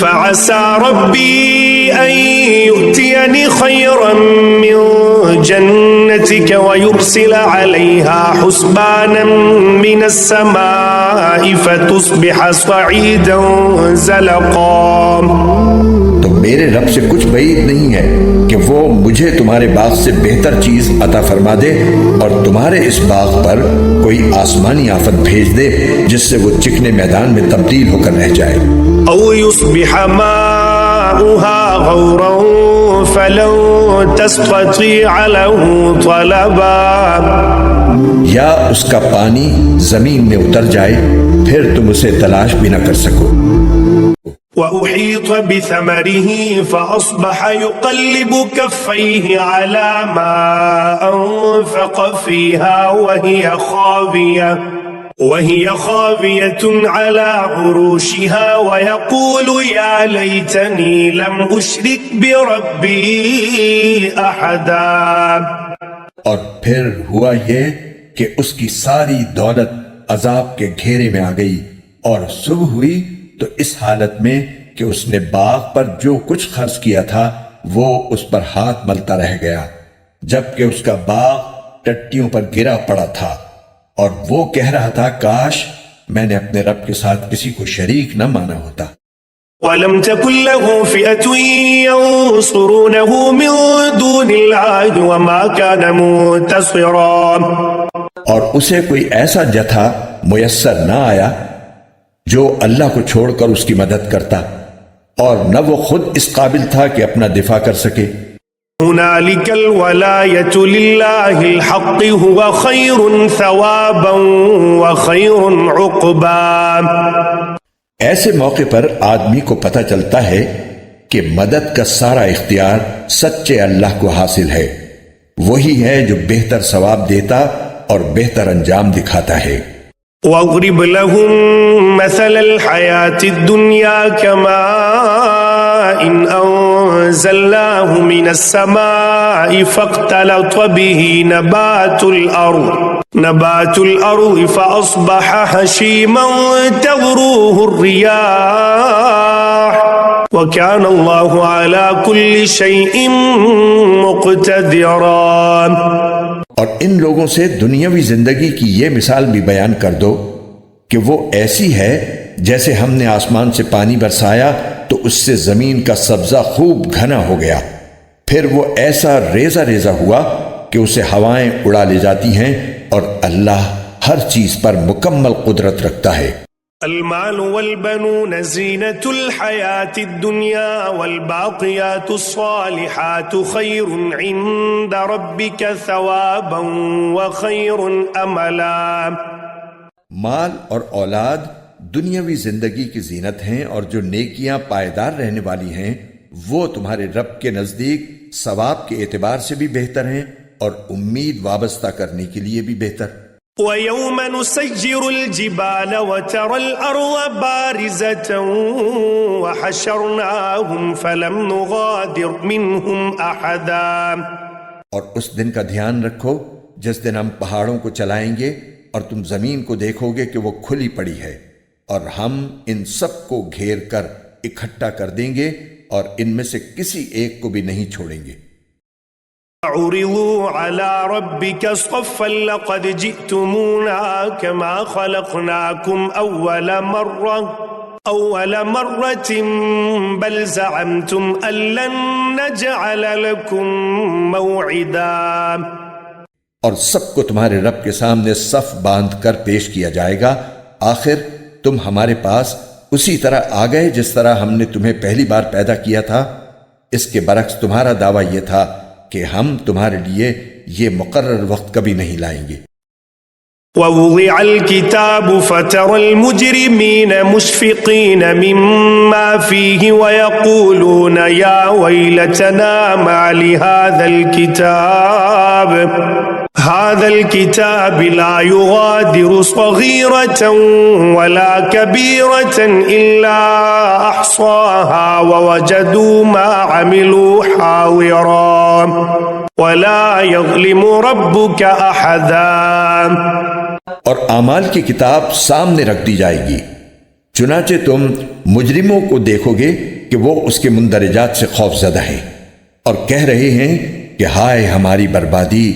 فعسى ربي أن يؤتيني خيرا من جنتك ويرسل عليها حسبانا من السماء فتصبح صعيدا زلقا۔ تو میرے رب سے کچھ بعید نہیں ہے کہ وہ مجھے تمہارے باغ سے بہتر چیز عطا فرما دے اور تمہارے اس باغ پر کوئی آسمانی آفت بھیج دے جس سے وہ چکنے میدان میں تبدیل ہو کر رہ جائے۔ او يصبح ماؤها غورا فلن تستطيع له طلبا، یا اس کا پانی زمین میں اتر جائے پھر تم اسے تلاش بھی نہ کر سکو۔ وأحيط بثمره فأصبح يقلب كفيه على ما أنفق فيها وهي خاوية على عروشها ويقول يا ليتني لم أشرك بربي أحدا۔ اور پھر ہوا یہ کہ اس کی ساری دولت عذاب کے گھیرے میں آ گئی، اور صبح ہوئی تو اس حالت میں کہ اس نے باغ پر جو کچھ خرچ کیا تھا وہ اس پر ہاتھ ملتا رہ گیا، جبکہ اس کا باغ ٹٹیوں پر گرا پڑا تھا، اور وہ کہہ رہا تھا کاش میں نے اپنے رب کے ساتھ کسی کو شریک نہ مانا ہوتا۔ وَلَمْ تَكُنْ لَهُ فِئَةٌ يَنصُرُونَهُ مِن دُونِ اللَّهِ وَمَا كَانَ مُنتَصِرًا، اور اسے کوئی ایسا جتھا میسر نہ آیا جو اللہ کو چھوڑ کر اس کی مدد کرتا، اور نہ وہ خود اس قابل تھا کہ اپنا دفاع کر سکے۔ هُنَالِكَ الْوَلَایَةُ لِلَّهِ الْحَقِّ هُوَ خَيْرٌ ثَوَابًا وَخَيْرٌ عُقْبًا۔ ایسے موقع پر آدمی کو پتہ چلتا ہے کہ مدد کا سارا اختیار سچے اللہ کو حاصل ہے، وہی ہے جو بہتر ثواب دیتا اور بہتر انجام دکھاتا ہے۔ وَاضْرِبْ لَهُم مَّثَلَ الْحَيَاةِ الدُّنْيَا كَمَاءٍ أَنزَلْنَاهُ مِنَ السَّمَاءِ فَاخْتَلَطَ بِهِ نَبَاتُ الْأَرْضِ فَأَصْبَحَ هَشِيمًا تَذْرُوهُ الرِّيَاحُ وَكَانَ اللَّهُ عَلَى كُلِّ شَيْءٍ مُقْتَدِرًا۔ اور ان لوگوں سے دنیاوی زندگی کی یہ مثال بھی بیان کر دو کہ وہ ایسی ہے جیسے ہم نے آسمان سے پانی برسایا تو اس سے زمین کا سبزہ خوب گھنا ہو گیا، پھر وہ ایسا ریزہ ریزہ ہوا کہ اسے ہوائیں اڑا لے جاتی ہیں، اور اللہ ہر چیز پر مکمل قدرت رکھتا ہے۔ المال والبنون زینة الحیاة الدنیا والباقیات الصالحات خیر عند ربک ثوابا وخیر املا۔ مال اور اولاد دنیاوی زندگی کی زینت ہیں، اور جو نیکیاں پائیدار رہنے والی ہیں وہ تمہارے رب کے نزدیک ثواب کے اعتبار سے بھی بہتر ہیں اور امید وابستہ کرنے کے لیے بھی بہتر۔ وَيَوْمَ نُسَيِّرُ الْجِبَالَ وَتَرَى الْأَرْضَ بَارِزَةً وَحَشَرْنَاهُمْ فَلَمْ نُغَادِرْ مِنْهُمْ أَحَدًا۔ اور اس دن کا دھیان رکھو جس دن ہم پہاڑوں کو چلائیں گے اور تم زمین کو دیکھو گے کہ وہ کھلی پڑی ہے، اور ہم ان سب کو گھیر کر اکٹھا کر دیں گے اور ان میں سے کسی ایک کو بھی نہیں چھوڑیں گے۔ عُرِضُوا عَلَى رَبِّكَ صَفًّا لَقَدْ جِئْتُمُونَا كَمَا خَلَقْنَاكُمْ أَوَّلَ مَرَّةٍ بَلْ زَعَمْتُمْ أَن لَّن نَّجْعَلَ لَكُم مَّوْعِدًا۔ اور سب کو تمہارے رب کے سامنے صف باندھ کر پیش کیا جائے گا، آخر تم ہمارے پاس اسی طرح آ گئے جس طرح ہم نے تمہیں پہلی بار پیدا کیا تھا۔ اس کے برعکس تمہارا دعویٰ یہ تھا کہ ہم تمہارے لیے یہ مقرر وقت کبھی نہیں لائیں گے۔ وَوُضِعَ الْكِتَابُ فَتَرَى الْمُجْرِمِينَ مُشْفِقِينَ مِمَّا فِيهِ وَيَقُولُونَ يَا وَيْلَتَنَا مَا لِهَذَا الْكِتَابِ لَا يُغَادِرُ صَغِيرَةً وَلَا كَبِيرَةً إِلَّا أَحْصَاهَا وَوَجَدُوا مَا عَمِلُوا حَاضِرًا وَلَا يَظْلِمُ رَبُّكَ أَحَدًا۔ اور اعمال کی کتاب سامنے رکھ دی جائے گی، چنانچہ تم مجرموں کو دیکھو گے کہ وہ اس کے مندرجات سے خوف زدہ ہیں اور کہہ رہے ہیں کہ ہائے ہماری بربادی،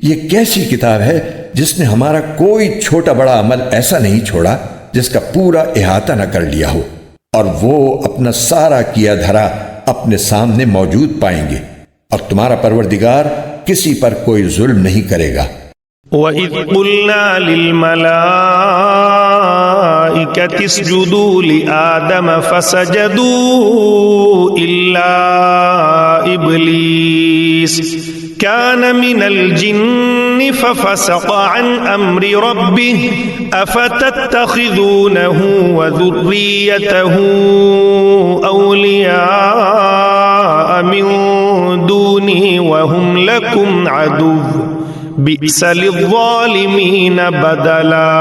یہ کیسی کتاب ہے جس نے ہمارا کوئی چھوٹا بڑا عمل ایسا نہیں چھوڑا جس کا پورا احاطہ نہ کر لیا ہو، اور وہ اپنا سارا کیا دھرا اپنے سامنے موجود پائیں گے، اور تمہارا پروردگار کسی پر کوئی ظلم نہیں کرے گا۔ وَإِذْ قُلْنَا لِلْمَلَائِكَةِ اسْجُدُوا لِآدَمَ فَسَجَدُوا إِلَّا إِبْلِيسَ كَانَ مِنَ الْجِنِّ فَفَسَقَ عَنْ أَمْرِ رَبِّهِ أَفَتَتَّخِذُونَهُ وَذُرِّيَّتَهُ أَوْلِيَاءَ مِن دُونِي وَهُمْ لَكُمْ عَدُوٌّ بئس للظالمین بدلا۔